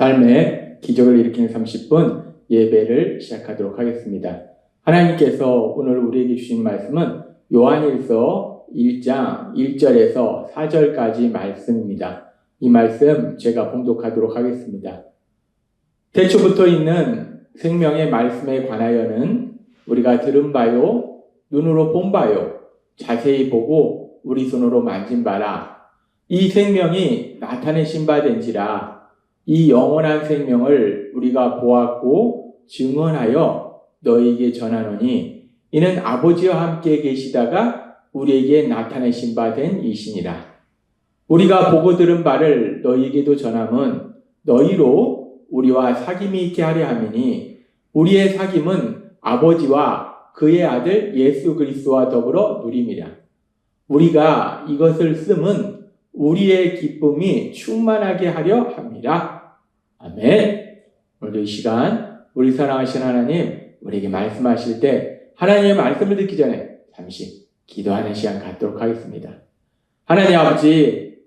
삶의 기적을 일으키는 30분 예배를 시작하도록 하겠습니다. 하나님께서 오늘 우리에게 주신 말씀은 요한일서 1장 1절에서 4절까지 말씀입니다. 이 말씀 제가 봉독하도록 하겠습니다. 태초부터 있는 생명의 말씀에 관하여는 우리가 들은 바요, 눈으로 본 바요, 자세히 보고 우리 손으로 만진 바라. 이 생명이 나타내신 바 된지라. 이 영원한 생명을 우리가 보았고 증언하여 너희에게 전하노니 이는 아버지와 함께 계시다가 우리에게 나타내신 바 된 이시니라. 우리가 보고 들은 바를 너희에게도 전함은 너희로 우리와 사귐이 있게 하려 함이니 우리의 사귐은 아버지와 그의 아들 예수 그리스도와 더불어 누림이라. 우리가 이것을 씀은 우리의 기쁨이 충만하게 하려 함이라. 아멘. 오늘도 이 시간 우리 사랑하신 하나님 우리에게 말씀하실 때 하나님의 말씀을 듣기 전에 잠시 기도하는 시간 갖도록 하겠습니다. 하나님 아버지,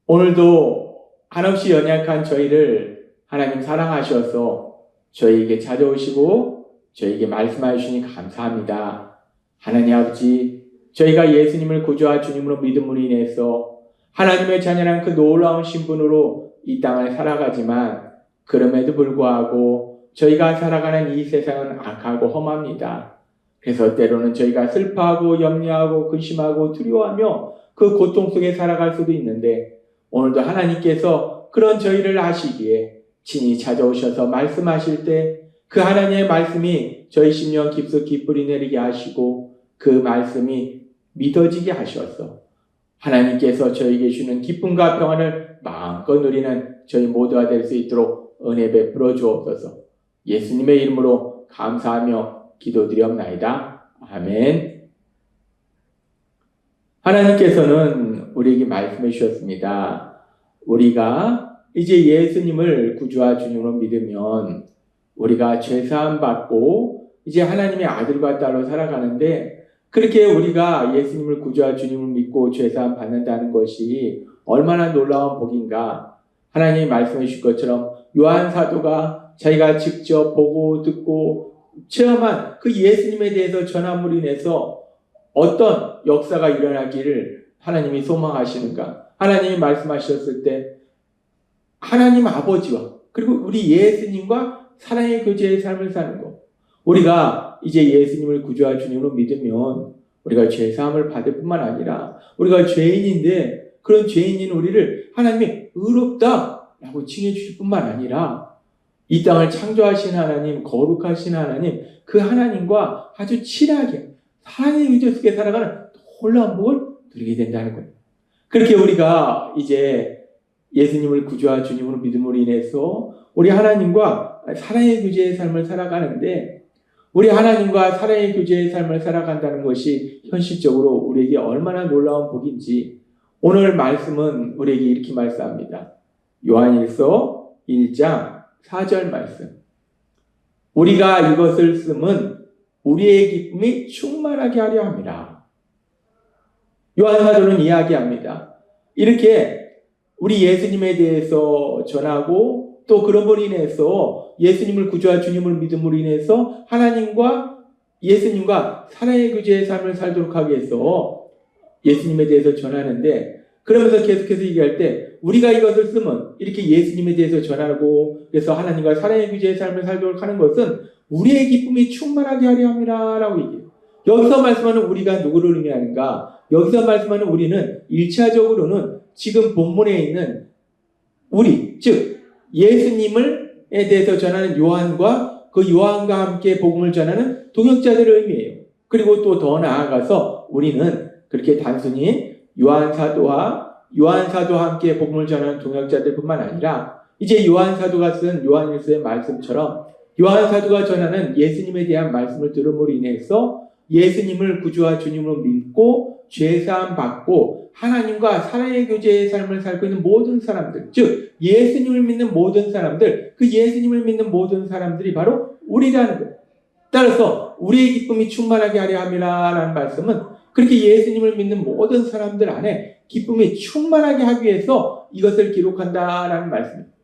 오늘도 한없이 연약한 저희를 하나님 사랑하셔서 저희에게 찾아오시고 저희에게 말씀해 주시니 감사합니다. 하나님 아버지, 저희가 예수님을 구주와 주님으로 믿음으로 인해서 하나님의 자녀란 그 놀라운 신분으로 이 땅을 살아가지만 그럼에도 불구하고 저희가 살아가는 이 세상은 악하고 험합니다. 그래서 때로는 저희가 슬퍼하고 염려하고 근심하고 두려워하며 그 고통 속에 살아갈 수도 있는데 오늘도 하나님께서 그런 저희를 아시기에 친히 찾아오셔서 말씀하실 때 그 하나님의 말씀이 저희 심령 깊숙이 뿌리 내리게 하시고 그 말씀이 믿어지게 하셔서 하나님께서 저희에게 주는 기쁨과 평안을 마음껏 누리는 저희 모두가 될 수 있도록 은혜 베풀어 주옵소서. 예수님의 이름으로 감사하며 기도드리옵나이다. 아멘. 하나님께서는 우리에게 말씀해 주셨습니다. 우리가 이제 예수님을 구주와 주님으로 믿으면 우리가 죄사함 받고 이제 하나님의 아들과 딸로 살아가는데 그렇게 우리가 예수님을 구주와 주님을 믿고 죄사함 받는다는 것이 얼마나 놀라운 복인가. 하나님이 말씀해 주신 것처럼 요한 사도가 자기가 직접 보고 듣고 체험한 그 예수님에 대해서 전함으로 인해서 어떤 역사가 일어나기를 하나님이 소망하시는가. 하나님이 말씀하셨을 때 하나님 아버지와 그리고 우리 예수님과 사랑의 교제의 삶을 사는 것. 우리가 이제 예수님을 구주와 주님으로 믿으면 우리가 죄사함을 받을 뿐만 아니라 우리가 죄인인데 그런 죄인인 우리를 하나님이 의롭다라고 칭해 주실 뿐만 아니라 이 땅을 창조하신 하나님, 거룩하신 하나님, 그 하나님과 아주 친하게 사랑의 교제 속에 살아가는 놀라운 복을 누리게 된다는 거예요. 그렇게 우리가 이제 예수님을 구주와 주님으로 믿음으로 인해서 우리 하나님과 사랑의 교제의 삶을 살아가는데 우리 하나님과 사랑의 교제의 삶을 살아간다는 것이 현실적으로 우리에게 얼마나 놀라운 복인지 오늘 말씀은 우리에게 이렇게 말씀합니다. 요한일서 1장 4절 말씀. 우리가 이것을 씀은 우리의 기쁨이 충만하게 하려 함이라. 요한 사도는 이야기합니다. 이렇게 우리 예수님에 대해서 전하고 또 그런 분으로 인해서 예수님을 구주와 주님을 믿음으로 인해서 하나님과 예수님과 사랑의 교제의 삶을 살도록 하기 위해서 예수님에 대해서 전하는데 그러면서 계속해서 얘기할 때 우리가 이것을 쓰면 이렇게 예수님에 대해서 전하고 그래서 하나님과 사랑의 교제의 삶을 살도록 하는 것은 우리의 기쁨이 충만하게 하려 함이라 라고 얘기해요. 여기서 말씀하는 우리가 누구를 의미하는가? 여기서 말씀하는 우리는 1차적으로는 지금 본문에 있는 우리, 즉 예수님에 대해서 전하는 요한과 그 요한과 함께 복음을 전하는 동역자들을 의미해요. 그리고 또 더 나아가서 우리는 그렇게 단순히 요한 사도와 함께 복음을 전하는 동역자들뿐만 아니라 이제 요한 사도가 쓴 요한일서의 말씀처럼 요한 사도가 전하는 예수님에 대한 말씀을 들음으로 인해서 예수님을 구주와 주님으로 믿고 죄사함 받고 하나님과 사랑의 교제의 삶을 살고 있는 모든 사람들, 즉 예수님을 믿는 모든 사람들, 그 예수님을 믿는 모든 사람들이 바로 우리라는 거예요. 따라서 우리의 기쁨이 충만하게 하려 함이라는 말씀은 그렇게 예수님을 믿는 모든 사람들 안에 기쁨이 충만하게 하기 위해서 이것을 기록한다라는 말씀입니다.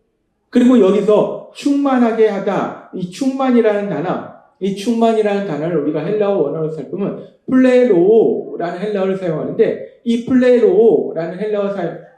그리고 여기서 충만하게 하다, 이 충만이라는 단어를 우리가 헬라어 원어로 살펴보면 플레로라는 헬라어를 사용하는데, 이 플레로라는 헬라어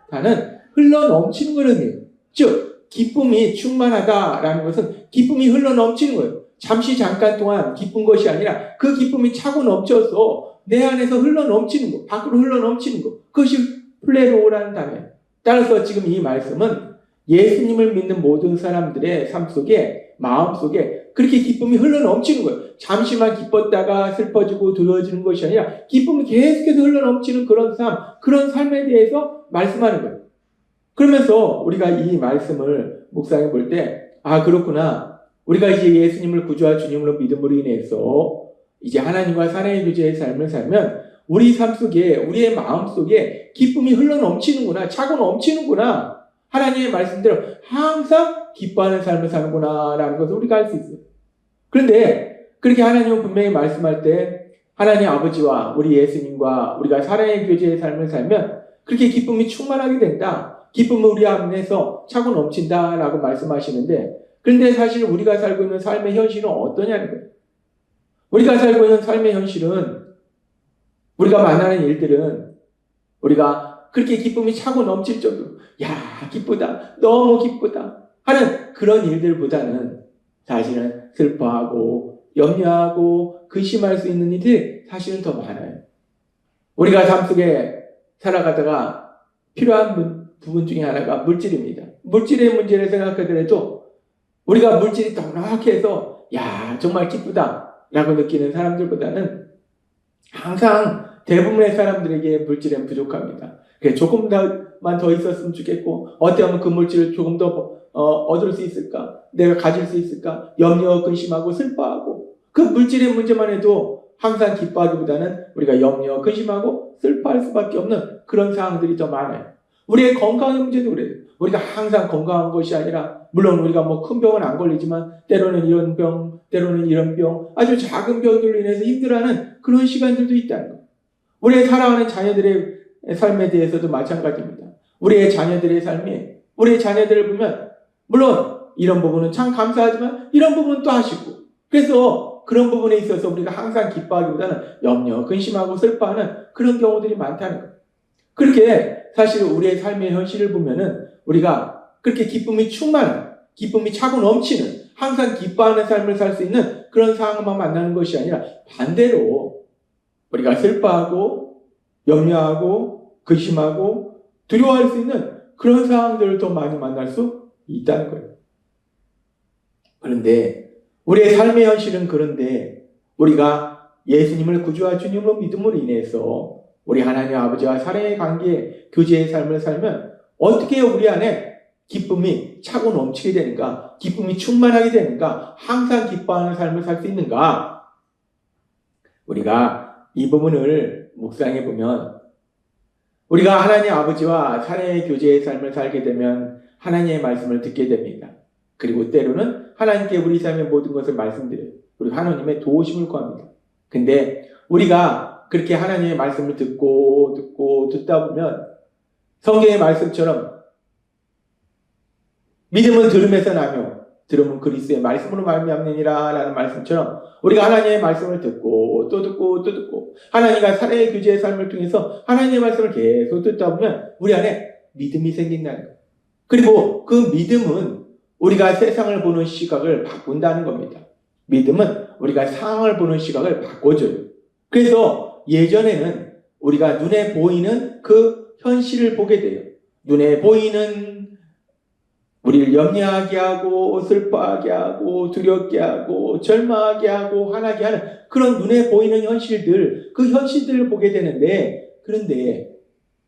단어는 흘러 넘치는 걸 의미해요. 즉 기쁨이 충만하다라는 것은 기쁨이 흘러 넘치는 거예요. 잠깐 동안 기쁜 것이 아니라 그 기쁨이 차고 넘쳐서 내 안에서 흘러 넘치는 거, 밖으로 흘러 넘치는 거, 그것이 플레로라는 단어예요. 따라서 지금 이 말씀은 예수님을 믿는 모든 사람들의 삶 속에, 마음 속에 그렇게 기쁨이 흘러 넘치는 거예요. 잠시만 기뻤다가 슬퍼지고 두려워지는 것이 아니라 기쁨이 계속해서 흘러 넘치는 그런 삶에 대해서 말씀하는 거예요. 그러면서 우리가 이 말씀을 묵상해 볼 때, 그렇구나. 우리가 이제 예수님을 구주와 주님으로 믿음으로 인해서 이제 하나님과 사랑의 교제의 삶을 살면 우리 삶 속에, 우리의 마음 속에 기쁨이 흘러 넘치는구나, 차고 넘치는구나. 하나님의 말씀대로 항상 기뻐하는 삶을 사는구나 라는 것을 우리가 알 수 있어요. 그런데 그렇게 하나님은 분명히 말씀할 때 하나님 아버지와 우리 예수님과 우리가 사랑의 교제의 삶을 살면 그렇게 기쁨이 충만하게 된다. 기쁨은 우리 안에서 차고 넘친다 라고 말씀하시는데, 그런데 사실 우리가 살고 있는 삶의 현실은 어떠냐는 거예요. 우리가 살고 있는 삶의 현실은, 우리가 만나는 일들은 우리가 그렇게 기쁨이 차고 넘칠 정도로 기쁘다, 너무 기쁘다 하는 그런 일들보다는 사실은 슬퍼하고 염려하고 근심할 수 있는 일들이 사실은 더 많아요. 우리가 삶 속에 살아가다가 필요한 부분 중에 하나가 물질입니다. 물질의 문제를 생각하더라도 우리가 물질이 넉넉해서 정말 기쁘다 라고 느끼는 사람들보다는 항상 대부분의 사람들에게 물질은 부족합니다. 조금만 더 있었으면 좋겠고, 어떻게 하면 그 물질을 조금 더 얻을 수 있을까? 내가 가질 수 있을까? 염려, 근심하고 슬퍼하고, 그 물질의 문제만 해도 항상 기뻐하기보다는 우리가 염려, 근심하고 슬퍼할 수밖에 없는 그런 상황들이 더 많아요. 우리의 건강의 문제도 그래요. 우리가 항상 건강한 것이 아니라, 물론 우리가 큰 병은 안 걸리지만 때로는 이런 병, 때로는 이런 병, 아주 작은 병들로 인해서 힘들어하는 그런 시간들도 있다는 거예요. 우리의 사랑하는 자녀들의 삶에 대해서도 마찬가지입니다. 우리의 자녀들의 삶이, 우리의 자녀들을 보면 물론 이런 부분은 참 감사하지만 이런 부분은 또 하시고, 그래서 그런 부분에 있어서 우리가 항상 기뻐하기보다는 염려, 근심하고 슬퍼하는 그런 경우들이 많다는 거예요. 그렇게 사실 우리의 삶의 현실을 보면은 우리가 그렇게 기쁨이 차고 넘치는, 항상 기뻐하는 삶을 살 수 있는 그런 상황만 만나는 것이 아니라 반대로 우리가 슬퍼하고 염려하고 근심하고 두려워할 수 있는 그런 상황들을 더 많이 만날 수 있다는 거예요. 그런데 우리의 삶의 현실은, 그런데 우리가 예수님을 구주와 주님으로 믿음으로 인해서 우리 하나님 아버지와 사랑의 관계, 교제의 삶을 살면 어떻게 우리 안에 기쁨이 차고 넘치게 되는가? 기쁨이 충만하게 되는가? 항상 기뻐하는 삶을 살 수 있는가? 우리가 이 부분을 묵상해 보면, 우리가 하나님 아버지와 사랑의 교제의 삶을 살게 되면 하나님의 말씀을 듣게 됩니다. 그리고 때로는 하나님께 우리 삶의 모든 것을 말씀드려요. 그리고 하나님의 도우심을 구합니다. 근데 우리가 그렇게 하나님의 말씀을 듣다 보면 성경의 말씀처럼 믿음은 들음에서 나며 들음은 그리스도의 말씀으로 말미암느니라 라는 말씀처럼 우리가 하나님의 말씀을 듣고 또 듣고 하나님과 사랑의 교제의 삶을 통해서 하나님의 말씀을 계속 듣다 보면 우리 안에 믿음이 생긴다는 거예요. 그리고 그 믿음은 우리가 세상을 보는 시각을 바꾼다는 겁니다. 믿음은 우리가 상황을 보는 시각을 바꿔줘요. 그래서 예전에는 우리가 눈에 보이는 그 현실을 보게 돼요. 눈에 보이는 우리를 염려하게 하고 슬퍼하게 하고 두렵게 하고 절망하게 하고 화나게 하는 그런 눈에 보이는 현실들, 그 현실들을 보게 되는데, 그런데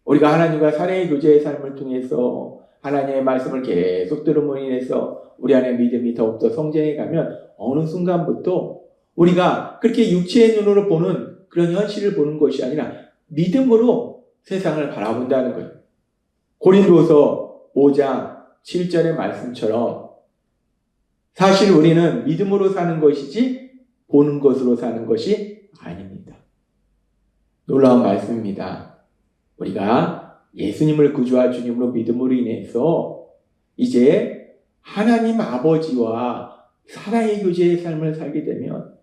우리가 하나님과 사랑의 교제의 삶을 통해서 하나님의 말씀을 계속 들음으로 인해서 우리 안에 믿음이 더욱더 성장해 가면 어느 순간부터 우리가 그렇게 육체의 눈으로 보는 그런 현실을 보는 것이 아니라 믿음으로 세상을 바라본다는 거예요. 고린도서 5장 7절의 말씀처럼 사실 우리는 믿음으로 사는 것이지 보는 것으로 사는 것이 아닙니다. 놀라운 말씀입니다. 우리가 예수님을 구주와 주님으로 믿음으로 인해서 이제 하나님 아버지와 사랑의 교제의 삶을 살게 되면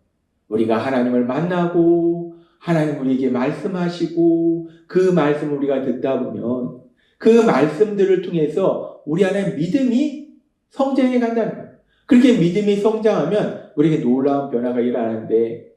우리가 하나님을 만나고 하나님 우리에게 말씀하시고 그 말씀을 우리가 듣다 보면 그 말씀들을 통해서 우리 안에 믿음이 성장해 간다는 거예요. 그렇게 믿음이 성장하면 우리에게 놀라운 변화가 일어나는데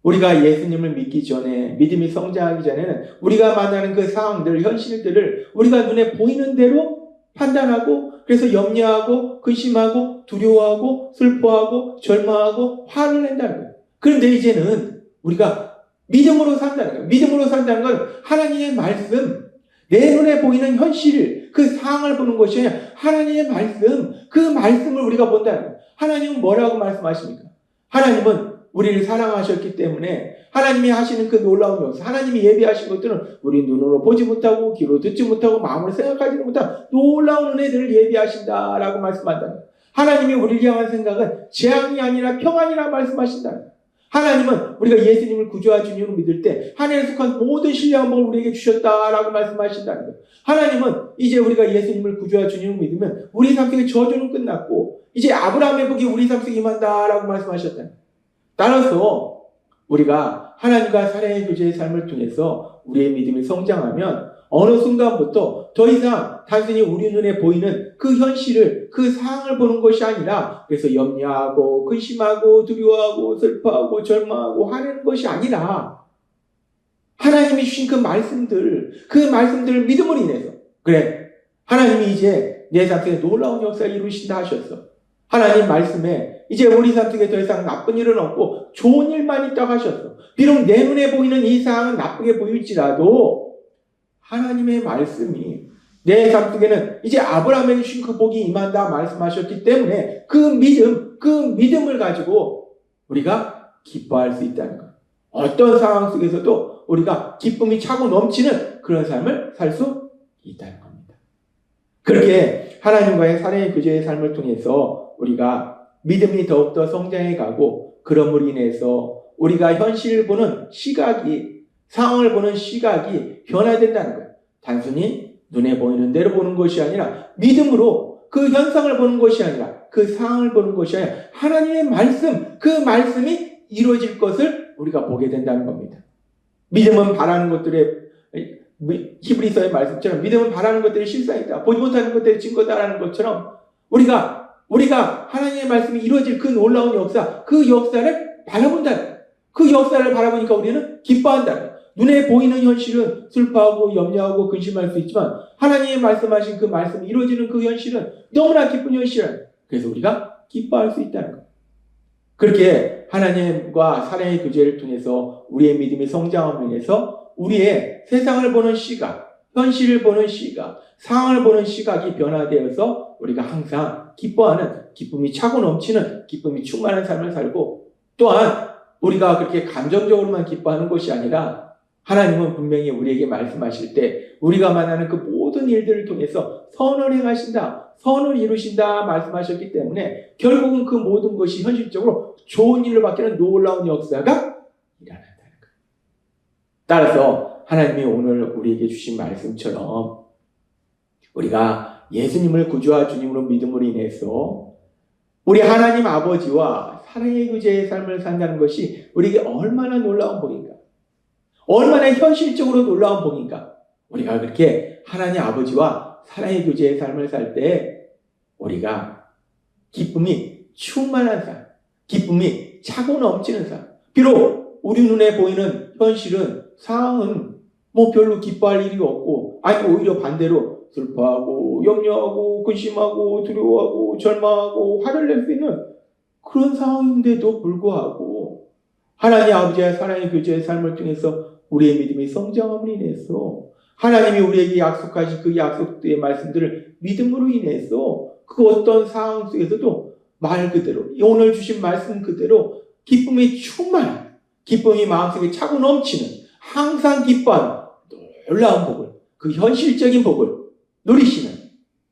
우리가 예수님을 믿기 전에 믿음이 성장하기 전에는 우리가 만나는 그 상황들, 현실들을 우리가 눈에 보이는 대로 판단하고 그래서 염려하고 근심하고 두려워하고 슬퍼하고 절망하고 화를 낸다는 거예요. 그런데 이제는 우리가 믿음으로 산다는 거예요. 믿음으로 산다는 건 하나님의 말씀, 내 눈에 보이는 현실, 그 상황을 보는 것이 아니라 하나님의 말씀, 그 말씀을 우리가 본다는 거예요. 하나님은 뭐라고 말씀하십니까? 하나님은 우리를 사랑하셨기 때문에 하나님이 하시는 그 놀라운 역사, 하나님이 예비하신 것들은 우리 눈으로 보지 못하고 귀로 듣지 못하고 마음으로 생각하지 못한 놀라운 은혜들을 예비하신다라고 말씀한다는 거예요. 하나님이 우리를 향한 생각은 재앙이 아니라 평안이라 말씀하신다는 거예요. 하나님은 우리가 예수님을 구주와 주님으로 믿을 때 하늘에 속한 모든 신령한 복을 우리에게 주셨다라고 말씀하신다는 거예요. 하나님은 이제 우리가 예수님을 구주와 주님으로 믿으면 우리 삶 속의 저주는 끝났고 이제 아브라함의 복이 우리 삶 속에 임한다라고 말씀하셨다는 거예요. 따라서 우리가 하나님과 사랑의 교제의 삶을 통해서 우리의 믿음이 성장하면 어느 순간부터 더 이상 단순히 우리 눈에 보이는 그 현실을, 그 상황을 보는 것이 아니라 그래서 염려하고 근심하고 두려워하고 슬퍼하고 절망하고 화내는 것이 아니라 하나님이 주신 그 말씀들을 믿음으로 인해서 그래, 하나님이 이제 내 삶 속에 놀라운 역사를 이루신다 하셨어. 하나님 말씀에 이제 우리 삶 속에 더 이상 나쁜 일은 없고 좋은 일만 있다고 하셨어. 비록 내 눈에 보이는 이 상황은 나쁘게 보일지라도 하나님의 말씀이 내 삶 속에는 이제 아브라함에게 주신 그 복이 임한다 말씀하셨기 때문에 그 믿음을 가지고 우리가 기뻐할 수 있다는 것. 어떤 상황 속에서도 우리가 기쁨이 차고 넘치는 그런 삶을 살 수 있다는 겁니다. 그렇게 하나님과의 사랑의 교제의 삶을 통해서 우리가 믿음이 더욱더 성장해 가고 그럼으로 인해서 우리가 현실을 보는 시각이, 상황을 보는 시각이 변화된다는 거예요. 단순히 눈에 보이는 대로 보는 것이 아니라 믿음으로 그 현상을 보는 것이 아니라 그 상황을 보는 것이 아니라 하나님의 말씀, 그 말씀이 이루어질 것을 우리가 보게 된다는 겁니다. 믿음은 바라는 것들의 히브리서의 말씀처럼 믿음은 바라는 것들이 실상이다. 보지 못하는 것들이 증거다라는 것처럼 우리가 하나님의 말씀이 이루어질 그 놀라운 역사, 그 역사를 바라본다는, 그 역사를 바라보니까 우리는 기뻐한다는. 눈에 보이는 현실은 슬퍼하고 염려하고 근심할 수 있지만 하나님의 말씀하신 그 말씀이 이루어지는 그 현실은 너무나 기쁜 현실이에요. 그래서 우리가 기뻐할 수 있다는 것. 그렇게 하나님과 사랑의 교제를 통해서 우리의 믿음이 성장함으로 인해서 우리의 세상을 보는 시각, 현실을 보는 시각, 상황을 보는 시각이 변화되어서 우리가 항상 기뻐하는, 기쁨이 차고 넘치는, 기쁨이 충만한 삶을 살고, 또한 우리가 그렇게 감정적으로만 기뻐하는 것이 아니라 하나님은 분명히 우리에게 말씀하실 때 우리가 만나는 그 모든 일들을 통해서 선을 행하신다, 선을 이루신다 말씀하셨기 때문에 결국은 그 모든 것이 현실적으로 좋은 일을 바뀌는 놀라운 역사가 일어난다는 거예요. 따라서 하나님이 오늘 우리에게 주신 말씀처럼 우리가 예수님을 구주와 주님으로 믿음으로 인해서 우리 하나님 아버지와 사랑의 교제의 삶을 산다는 것이 우리에게 얼마나 놀라운 복인가, 얼마나 현실적으로 놀라운 복인가. 우리가 그렇게 하나님 아버지와 사랑의 교제의 삶을 살 때 우리가 기쁨이 충만한 삶, 기쁨이 차고 넘치는 삶. 비록 우리 눈에 보이는 현실은, 상황은 별로 기뻐할 일이 없고, 아니 오히려 반대로 슬퍼하고 염려하고 근심하고 두려워하고 절망하고 화를 낼 수 있는 그런 상황인데도 불구하고 하나님 아버지의 사랑의 교제의 삶을 통해서 우리의 믿음이 성장함으로 인해서 하나님이 우리에게 약속하신 그 약속의 말씀들을 믿음으로 인해서 그 어떤 상황 속에서도 말 그대로, 오늘 주신 말씀 그대로 기쁨이 충만한, 기쁨이 마음속에 차고 넘치는, 항상 기뻐하는 놀라운 복을, 그 현실적인 복을 누리시는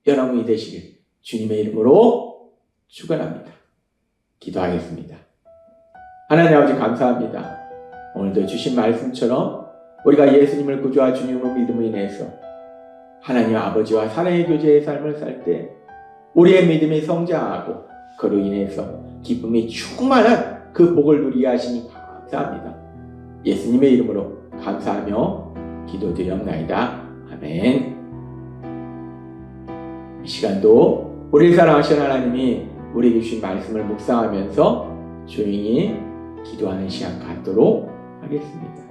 여러분이 되시길 주님의 이름으로 축원합니다. 기도하겠습니다. 하나님 아버지 감사합니다. 오늘도 주신 말씀처럼 우리가 예수님을 구주와 주님으로 믿음으로 인해서 하나님 아버지와 사랑의 교제의 삶을 살 때 우리의 믿음이 성장하고 그로 인해서 기쁨이 충만한 그 복을 누리게 하시니 감사합니다. 예수님의 이름으로 감사하며 기도드리옵나이다. 아멘. 이 시간도 우리를 사랑하시는 하나님이 우리에게 주신 말씀을 묵상하면서 조용히 기도하는 시간 갖도록 하겠습니다.